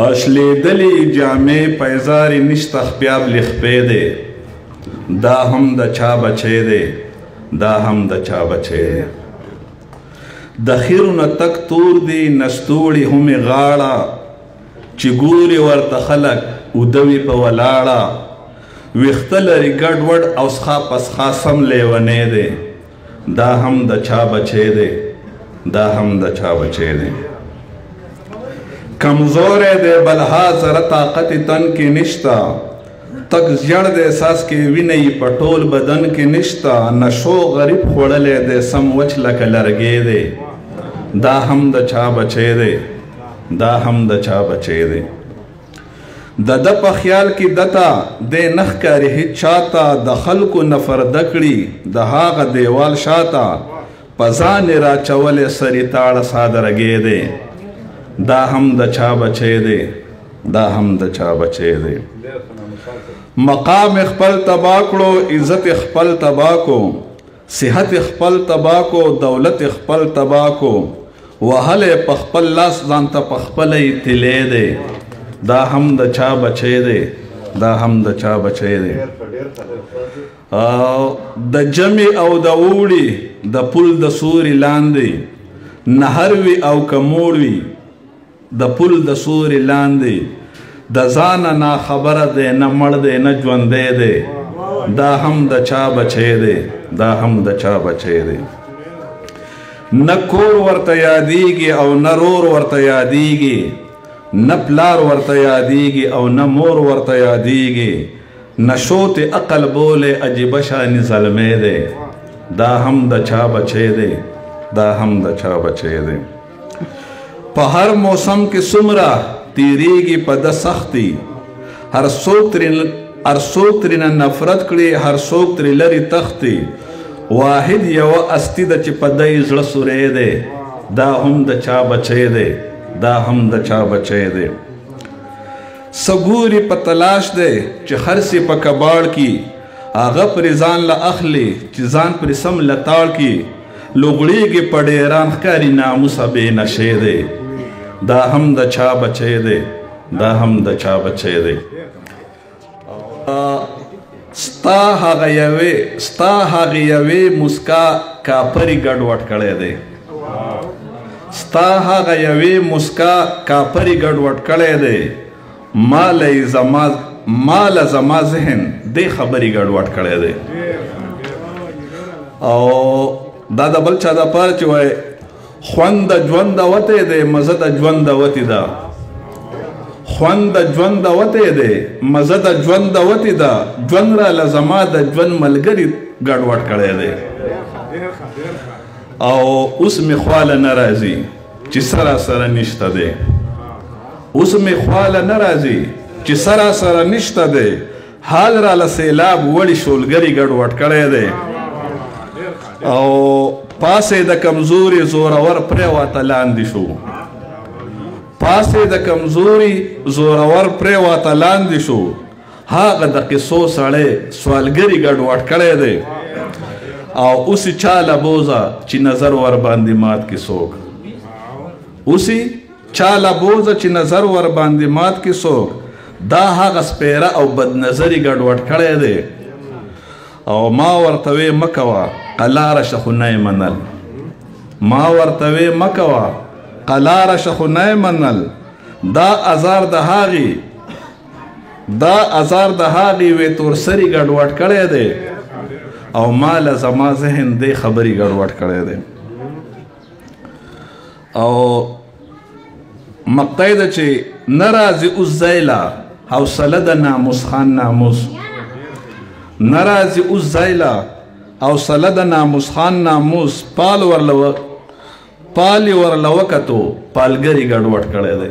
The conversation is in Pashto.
اشلیدلی جامې پیزارې نشته خپیاب لخپې دی دا هم د چا بچی دی دا هم د چا بچی دی د خیرونه تک تور دی نستوړي همې غاړه چې ګوري ورته خلک ودوي په ولاړه ویښته لري ګډوډ او سخا پسخا سم لیونی دی دا هم د چا بچی دی دا هم د چا بچی دی کمزور دی بلها زره طاقت تن کې نشتا تک زیړ دی احساس کې وینه یې په ټول بدن کې نشتا نشو غریب خوړلی دی سم وچ لکه لرګی دی دا هم د چا بچی دی دا هم د چا بچی دی د ده په خیال کې دته دی نه ښکاري هېڅ چاته د خلکو نفرده کړي د هغه دیوال شاته په ځان یې راچولی سرې تاړه سادرګی دی دا هم د چا بچی دی دا هم د چا بچی دی مقام خپل تبا کړو عزت خپل تبا کو صحت خپل تبا کو دولت خپل تبا کو وهلې په خپل لاس ځان ته په خپله یې تلی دی دا هم د چا بچی دی دا هم د چا بچی دی د جمع او د اوړي د پل د سوري لاندې نهر وي او که موړ وي د پل د سوري لاندې د ځانه ناخبره دی نه مړ دی نه ژوندی دی دا هم د چا بچی دی دا هم د چا بچی دی نه کور ورته یادیږي او نه رور ورته یادیږي نه پلار ورته یادیږي او نه مور ورته یادیږي نشوت عقل بولې عجیبه شانې زلمی دی دا هم د چا بچی دی دا هم د چا بچی دی په هر موسم کې څومره تیریږي په ده سختي هر څوک ترېنه نفرت کړي هر څوک ترې لرې تښتي واحد یوه استي ده چې په ده یې زړه سوری دی دا هم د چا بچی دی دا هم د چا بچی دی څه ګوري په تلاش دی چې خرڅې په کباړ کې هغه پرې ځان له اخلي چې ځان پرې سم لتاړ کې لوغړېږي په ډېران ښکاري ناموسه بې نشې دی دا هم د چا بچی دی دا هم د چا بچی دی ستا هغه یوې مسکا کاپري ګډوډ کړی دی ستا هغه یوې مسکا کاپري ګډوډ کړی دی ماله زما ذهن دې خبرې ګډوډ کړی دی او دا د بل چا دپاره چې وایي خوند د ژونده وتی دی مزه د ژونده وتې ده خوند د ژونده وتی دی مزه د ژونده وتې ده ژوند راله زما د ژوند ملګري ګډوډ کړی دی او اوس مې خواله نه راځي چې سراسره نشته دی اوس مې خواله نه راځي چې سراسره نشته دی حال راله سیلاب وړي شولګري ګډوډ کړی دی او پاسې د کمزوري زورور پرېواته لاندې شو پاسې د کمزوري زورور پرېواته لاندې شو هغه د قصو سړی سوالګري ګډوډ کړی دی او اوسې چاله بوزه چې نظر ور باندې مات کې څوک اوسې چاله بوزه چې نظر ور باندې مات کې څوک دا هغه سپیره او بدنظري ګډوډ کړی دی او ما ورته وې مه کوه قلاره شه خو نه یې منل ما ورته وې مه کوه قلاره شه خو نه یې منل دا ازار د هغې وې تورسري ګډوډ کړی دی او ما له زما ذهن دې خبرې ګډوډ کړی دی او مقطع ده چې نه راځي اوس ځایله حوصله د ناموس خان ناموس نه راځي اوس ځایله حوصله د ناموس خان ناموس پال یې ورله وکتو پالګري ګډوډ کړی دی